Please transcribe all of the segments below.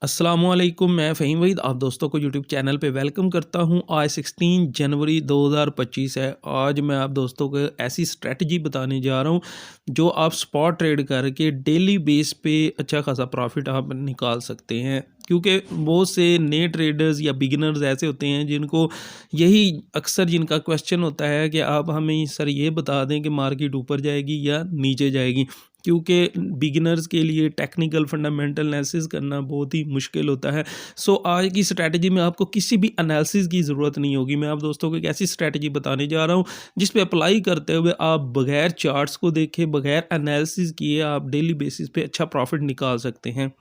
अस्सलामुअलैकुम, मैं फ़हीम वहीद आप दोस्तों को यूट्यूब चैनल पे वेलकम करता हूँ। आज 16 जनवरी 2025 है। आज मैं आप दोस्तों को ऐसी स्ट्रेटजी बताने जा रहा हूँ जो आप स्पॉट ट्रेड करके डेली बेस पे अच्छा खासा प्रॉफिट आप निकाल सकते हैं। क्योंकि बहुत से नए ट्रेडर्स या बिगिनर्स ऐसे होते हैं जिनको यही अक्सर जिनका क्वेश्चन होता है कि आप हमें सर ये बता दें कि मार्केट ऊपर जाएगी या नीचे जाएगी। क्योंकि बिगिनर्स के लिए टेक्निकल फंडामेंटल एनालिसिस करना बहुत ही मुश्किल होता है। सो आज की स्ट्रैटेजी में आपको किसी भी एनालिसिस की ज़रूरत नहीं होगी। मैं आप दोस्तों को एक ऐसी स्ट्रैटेजी बताने जा रहा हूँ जिस पे अप्लाई करते हुए आप बगैर चार्ट्स को देखे, बगैर एनालिसिस किए आप डेली बेसिस पे अच्छा प्रॉफिट निकाल सकते हैं।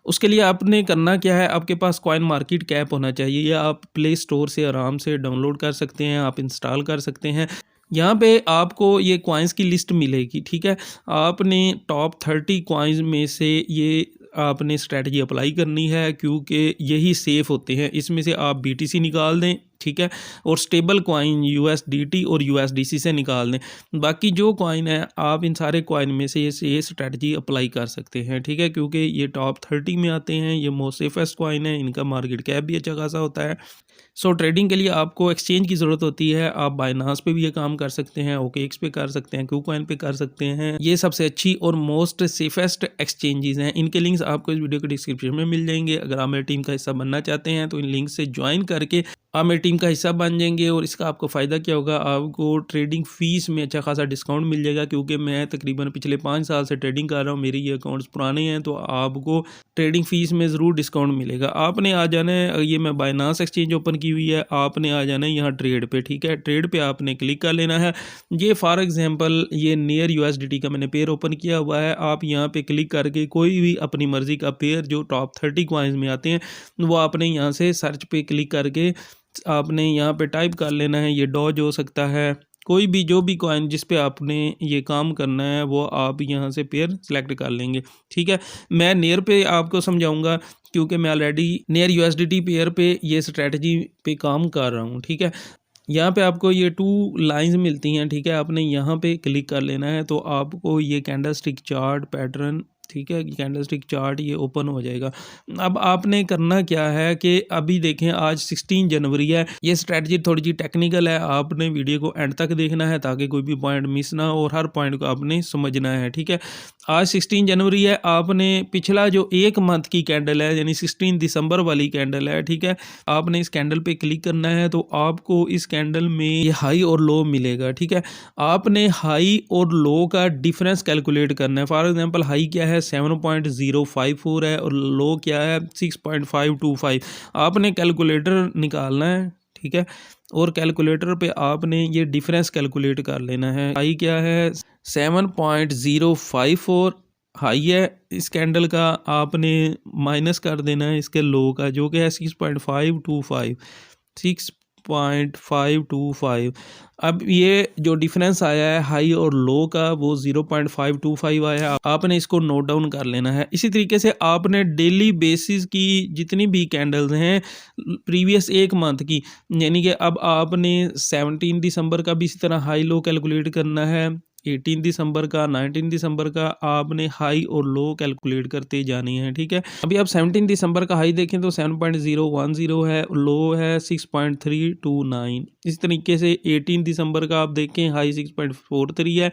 उसके लिए आपने करना क्या है, आपके पास कॉइन मार्केट कैप होना चाहिए या आप प्ले स्टोर से आराम से डाउनलोड कर सकते हैं, आप इंस्टॉल कर सकते हैं। यहाँ पे आपको ये कॉइन्स की लिस्ट मिलेगी, ठीक है। आपने टॉप 30 कॉइन्स में से ये आपने स्ट्रैटेजी अप्लाई करनी है क्योंकि यही सेफ़ होते हैं। इसमें से आप बीटीसी निकाल दें, ठीक है, और स्टेबल कॉइन यूएसडीटी और यूएसडीसी से निकाल दें। बाकी जो कॉइन है आप इन सारे कॉइन में से ये स्ट्रैटेजी अप्लाई कर सकते हैं, ठीक है, क्योंकि ये टॉप 30 में आते हैं। ये मोस्ट सेफेस्ट कॉइन है, इनका मार्केट कैप भी अच्छा खासा होता है। सो ट्रेडिंग के लिए आपको एक्सचेंज की ज़रूरत होती है। आप बाइनांस पे भी ये काम कर सकते हैं, ओकेएक्स पे कर सकते हैं, क्यूकॉइन पे कर सकते हैं। ये सबसे अच्छी और मोस्ट सेफेस्ट एक्सचेंजेस हैं। इनके लिंक्स आपको इस वीडियो के डिस्क्रिप्शन में मिल जाएंगे। अगर आप मेरी टीम का हिस्सा बनना चाहते हैं तो इन लिंक से ज्वाइन करके आप मेरी टीम का हिस्सा बन जाएंगे। और इसका आपको फ़ायदा क्या होगा, आपको ट्रेडिंग फ़ीस में अच्छा खासा डिस्काउंट मिल जाएगा। क्योंकि मैं तकरीबन पिछले 5 साल से ट्रेडिंग कर रहा हूँ, मेरे ये अकाउंट्स पुराने हैं, तो आपको ट्रेडिंग फ़ीस में ज़रूर डिस्काउंट मिलेगा। आपने आ जाना है, ये मैं बाइनांस एक्सचेंज ओपन की हुई है, आपने आ जाना है यहाँ ट्रेड पे, ठीक है। ट्रेड पे आपने क्लिक कर लेना है। ये फॉर एग्जांपल ये नियर यूएसडीटी का मैंने पेयर ओपन किया हुआ है। आप यहाँ पे क्लिक करके कोई भी अपनी मर्ज़ी का पेयर जो टॉप 30 कॉइन्स में आते हैं वो आपने यहाँ से सर्च पे क्लिक करके आपने यहाँ पे टाइप कर लेना है। ये डॉज हो सकता है, कोई भी जो भी कॉइन जिस पे आपने ये काम करना है वो आप यहाँ से पेयर सेलेक्ट कर लेंगे, ठीक है। मैं नियर पे आपको समझाऊंगा क्योंकि मैं ऑलरेडी नियर यूएसडीटी पेयर पे ये स्ट्रेटजी पे काम कर रहा हूँ, ठीक है। यहाँ पे आपको ये 2 लाइंस मिलती हैं, ठीक है। आपने यहाँ पे क्लिक कर लेना है तो आपको ये कैंडलस्टिक चार्ट पैटर्न, ठीक है, कैंडलस्टिक चार्ट ये ओपन हो जाएगा। अब आपने करना क्या है कि अभी देखें आज 16 जनवरी है। ये स्ट्रेटजी थोड़ी सी टेक्निकल है, आपने वीडियो को एंड तक देखना है ताकि कोई भी पॉइंट मिस ना हो और हर पॉइंट को आपने समझना है, ठीक है। आज 16 जनवरी है, आपने पिछला जो एक मंथ की कैंडल है यानी 16 दिसंबर वाली कैंडल है, ठीक है, आपने इस कैंडल पे क्लिक करना है तो आपको इस कैंडल में ये हाई और लो मिलेगा, ठीक है। आपने हाई और लो का डिफरेंस कैलकुलेट करना है। फॉर एग्जांपल हाई क्या है 7.054 है और लो क्या है 6.525। आपने कैलकुलेटर निकालना है, ठीक है, और कैलकुलेटर पे आपने ये डिफरेंस कैलकुलेट कर लेना है। हाई क्या है 7.054 हाई है इस कैंडल का, आपने माइनस कर देना है इसके लो का जो कि है 6.525। अब ये जो डिफरेंस आया है हाई और लो का वो 0.525 आया है। आपने इसको नोट डाउन कर लेना है। इसी तरीके से आपने डेली बेसिस की जितनी भी कैंडल्स हैं प्रीवियस एक मंथ की, यानी कि अब आपने 17 दिसंबर का भी इसी तरह हाई लो कैलकुलेट करना है, 18 दिसंबर का, 19 दिसंबर का, आपने हाई और लो कैलकुलेट करते जानी है, ठीक है। अभी आप 17 दिसंबर का हाई देखें तो 7.010 है, लो है 6.329। इस तरीके से 18 दिसंबर का आप देखें हाई 6.43 है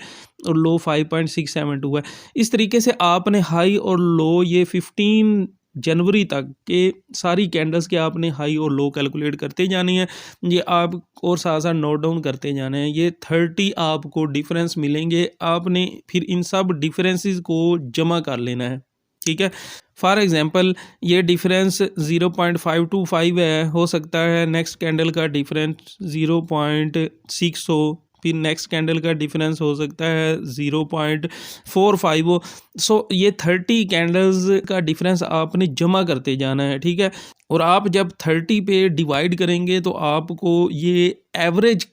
और लो 5.672 है। इस तरीके से आपने हाई और लो ये 15 जनवरी तक के सारी कैंडल्स के आपने हाई और लो कैलकुलेट करते जानी है। ये आप और साथ साथ नोट डाउन करते जाने हैं। ये 30 आपको डिफरेंस मिलेंगे, आपने फिर इन सब डिफरेंसेस को जमा कर लेना है, ठीक है। फॉर एग्जांपल ये डिफरेंस 0.525 है, हो सकता है नेक्स्ट कैंडल का डिफरेंस 0.6 हो, फिर नेक्स्ट कैंडल का डिफरेंस हो सकता है 0.45 हो। सो ये 30 कैंडल्स का डिफरेंस आपने जमा करते जाना है, ठीक है। और आप जब 30 पे डिवाइड करेंगे तो आपको ये एवरेज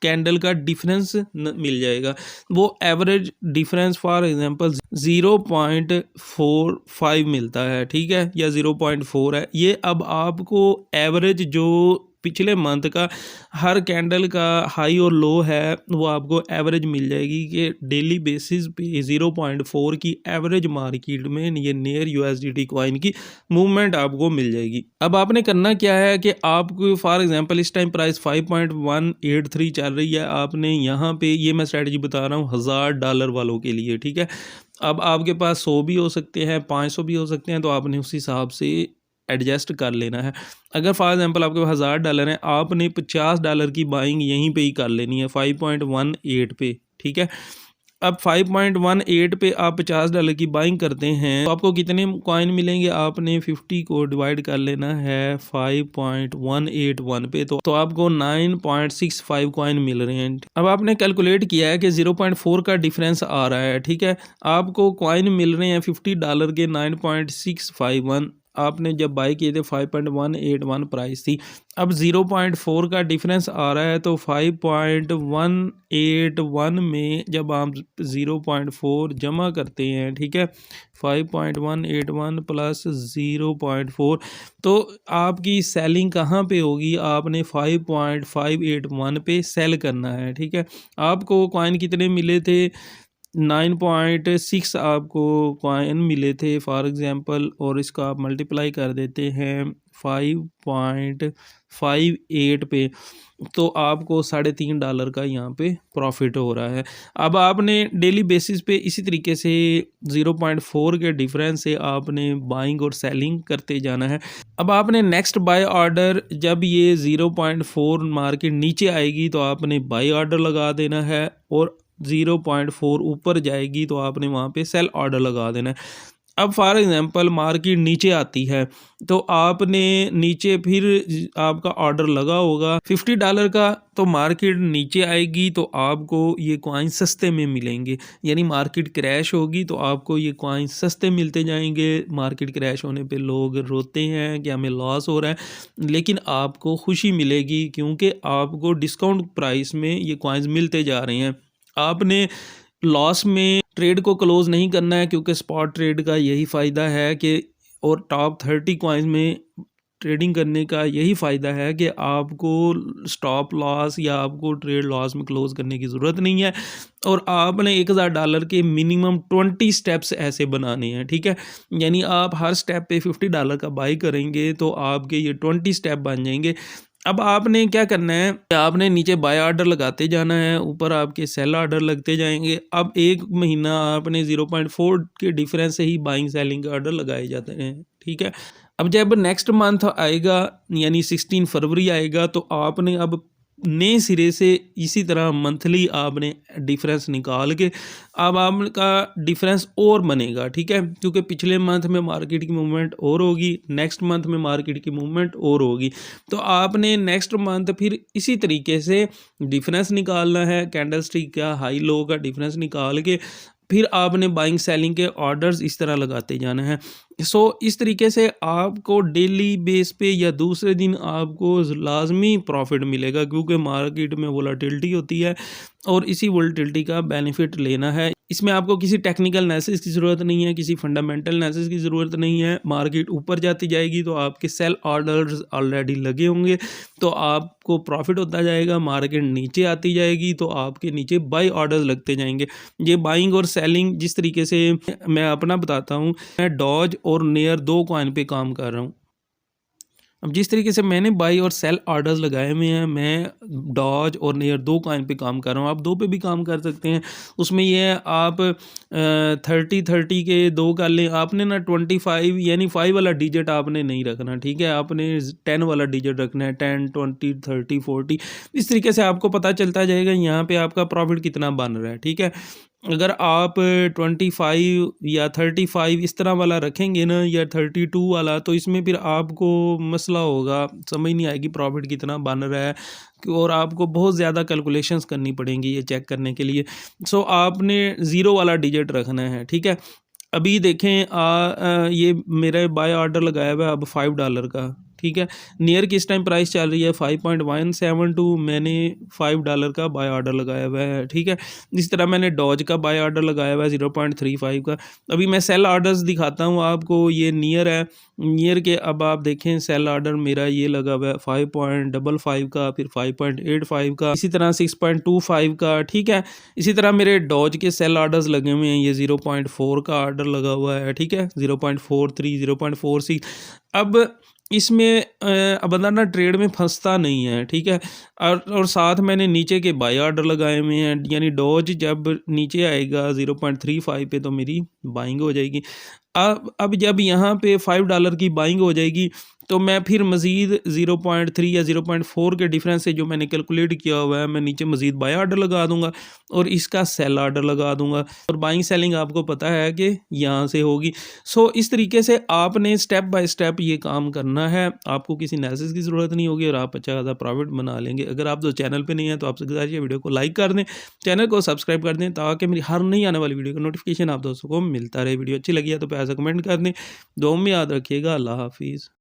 कैंडल का डिफरेंस मिल जाएगा। वो एवरेज डिफरेंस फॉर एग्जांपल 0.45 मिलता है, ठीक है, या 0.4 है। ये अब आपको एवरेज जो पिछले मंथ का हर कैंडल का हाई और लो है वो आपको एवरेज मिल जाएगी कि डेली बेसिस पे 0.4 की एवरेज मार्केट में ये नियर यूएसडीटी कॉइन की मूवमेंट आपको मिल जाएगी। अब आपने करना क्या है कि आपको फॉर एग्जांपल इस टाइम प्राइस 5.183 चल रही है, आपने यहाँ पे ये मैं स्ट्रेटजी बता रहा हूँ $1000 वालों के लिए, ठीक है। अब आपके पास 100 भी हो सकते हैं, 500 भी हो सकते हैं, तो आपने उस हिसाब से एडजस्ट कर लेना है। अगर फॉर एग्जांपल आपके पास $1000 है, आपने $50 की बाइंग यहीं पे ही कर लेनी है 5.18 पे, ठीक है। अब 5.18 पे आप $50 की बाइंग करते हैं तो आपको कितने कॉइन मिलेंगे, आपने 50 को डिवाइड कर लेना है 5.181 पे, तो आपको 9.65 कॉइन मिल रहे हैं। अब आपने कैलकुलेट किया है कि 0.4 का डिफरेंस आ रहा है, ठीक है। आपको कॉइन मिल रहे हैं $50 के 9.651, आपने जब बाई किए थे 5.181 प्राइस थी। अब 0.4 का डिफरेंस आ रहा है तो 5.181 में जब आप 0.4 जमा करते हैं, ठीक है, 5.181 प्लस 0.4, तो आपकी सेलिंग कहाँ पे होगी, आपने 5.581 पे सेल करना है, ठीक है। आपको कॉइन कितने मिले थे, 9.6 आपको कॉइन मिले थे फॉर एग्जांपल, और इसका आप मल्टीप्लाई कर देते हैं 5.58 पे, तो आपको $3.5 का यहाँ पे प्रॉफिट हो रहा है। अब आपने डेली बेसिस पे इसी तरीके से 0.4 के डिफरेंस से आपने बाइंग और सेलिंग करते जाना है। अब आपने नेक्स्ट बाय ऑर्डर जब ये 0.4 मार्केट नीचे आएगी तो आपने बाय ऑर्डर लगा देना है, और 0.4 ऊपर जाएगी तो आपने वहाँ पे सेल ऑर्डर लगा देना है। अब फॉर एग्जांपल मार्केट नीचे आती है तो आपने नीचे फिर आपका ऑर्डर लगा होगा $50 का, तो मार्केट नीचे आएगी तो आपको ये कॉइन सस्ते में मिलेंगे, यानी मार्केट क्रैश होगी तो आपको ये कॉइन सस्ते मिलते जाएंगे। मार्केट क्रैश होने पे लोग रोते हैं कि हमें लॉस हो रहा है, लेकिन आपको खुशी मिलेगी क्योंकि आपको डिस्काउंट प्राइस में ये कॉइन्स मिलते जा रहे हैं। आपने लॉस में ट्रेड को क्लोज नहीं करना है, क्योंकि स्पॉट ट्रेड का यही फ़ायदा है कि, और टॉप 30 कॉइन्स में ट्रेडिंग करने का यही फ़ायदा है कि आपको स्टॉप लॉस या आपको ट्रेड लॉस में क्लोज करने की ज़रूरत नहीं है, और आपने $1000 के मिनिमम 20 स्टेप्स ऐसे बनाने हैं, ठीक है। यानी आप हर स्टेप पे $50 का बाई करेंगे तो आपके ये 20 स्टेप बन जाएंगे। अब आपने क्या करना है, आपने नीचे बाय ऑर्डर लगाते जाना है, ऊपर आपके सेल ऑर्डर लगते जाएंगे। अब एक महीना आपने 0.4 के डिफरेंस से ही बाइंग सेलिंग के ऑर्डर लगाए जाते हैं, ठीक है। अब जब नेक्स्ट मंथ आएगा यानी 16 फरवरी आएगा तो आपने अब नए सिरे से इसी तरह मंथली आपने डिफरेंस निकाल के अब आपका डिफरेंस और बनेगा, ठीक है, क्योंकि पिछले मंथ में मार्केट की मूवमेंट और होगी, नेक्स्ट मंथ में मार्केट की मूवमेंट और होगी, तो आपने नेक्स्ट मंथ फिर इसी तरीके से डिफरेंस निकालना है, कैंडलस्टिक का हाई लो का डिफरेंस निकाल के फिर आपने बाइंग सेलिंग के ऑर्डर्स इस तरह लगाते जाना है। इस तरीके से आपको डेली बेस पे या दूसरे दिन आपको लाजमी प्रॉफिट मिलेगा, क्योंकि मार्केट में वोलेटिलिटी होती है और इसी वोलेटिलिटी का बेनिफिट लेना है। इसमें आपको किसी टेक्निकल एनालिसिस की ज़रूरत नहीं है, किसी फंडामेंटल एनालिसिस की ज़रूरत नहीं है। मार्केट ऊपर जाती जाएगी तो आपके सेल ऑर्डर्स ऑलरेडी लगे होंगे तो आपको प्रॉफिट होता जाएगा, मार्केट नीचे आती जाएगी तो आपके नीचे बाई ऑर्डर्स लगते जाएंगे। ये बाइंग और सेलिंग जिस तरीके से मैं अपना बताता हूँ, मैं डॉज और नेयर 2 कॉइन पे काम कर रहा हूँ। अब जिस तरीके से मैंने बाई और सेल ऑर्डर्स लगाए हुए हैं, मैं डॉज और नेयर 2 कॉइन पे काम कर रहा हूँ, आप 2 पे भी काम कर सकते हैं। उसमें ये है आप 30 के 2 कर लें, आपने ना 25 यानी 5 वाला डिजिट आपने नहीं रखना, ठीक है, आपने 10 वाला डिजिट रखना है, 10, 20, 30, 40। इस तरीके से आपको पता चलता जाएगा यहाँ पे आपका प्रॉफिट कितना बन रहा है, ठीक है। अगर आप 25 या 35 इस तरह वाला रखेंगे ना, या 32 वाला, तो इसमें फिर आपको मसला होगा, समझ नहीं आएगी प्रॉफिट कितना बन रहा है, और आपको बहुत ज़्यादा कैलकुलेशंस करनी पड़ेंगी ये चेक करने के लिए। आपने 0 वाला डिजिट रखना है, ठीक है। अभी देखें ये मेरा बाय ऑर्डर लगाया हुआ है अब $5 का, ठीक है। नियर की इस टाइम प्राइस चल रही है 5.172, मैंने $5 का बाय ऑर्डर लगाया हुआ है, ठीक है। इस तरह मैंने डॉज का बाय ऑर्डर लगाया हुआ है 0.35 का। अभी मैं सेल ऑर्डर्स दिखाता हूँ आपको, ये नियर है, नियर के अब आप देखें सेल ऑर्डर मेरा ये लगा हुआ है 5.55 का, फिर 5.85 का, इसी तरह 6.25 का, ठीक है। इसी तरह मेरे डॉज के सेल ऑर्डर्स लगे हुए हैं, ये 0.4 का ऑर्डर लगा हुआ है, ठीक है, 0.43, 0.46। अब इसमें बंदा ना ट्रेड में फंसता नहीं है, ठीक है। और साथ मैंने नीचे के बाय ऑर्डर लगाए हुए हैं, यानी डॉज जब नीचे आएगा 0.35 पे तो मेरी बाइंग हो जाएगी। अब जब यहाँ पे $5 की बाइंग हो जाएगी तो मैं फिर मज़ीद 0.3 या 0.4 के डिफरेंस से जो मैंने कैलकुलेट किया हुआ है, मैं नीचे मज़ीद बाय ऑर्डर लगा दूंगा और इसका सेल ऑर्डर लगा दूंगा, और बाइंग सेलिंग आपको पता है कि यहाँ से होगी। सो इस तरीके से आपने स्टेप बाय स्टेप ये काम करना है, आपको किसी एनालिसिस की ज़रूरत नहीं होगी और आप अच्छा खासा प्रॉफिट बना लेंगे। अगर आप जो चैनल पर नहीं है तो आपसे गुजारिश है वीडियो को लाइक कर दें, चैनल को सब्सक्राइब कर दें, ताकि मेरी हर नई आने वाली वीडियो का नोटिफिकेशन आप दोस्तों को मिलता रहे। वीडियो अच्छी लगी है तो प्यार से कमेंट कर दें। दुआ में याद रखिएगा। अल्लाह हाफिज़।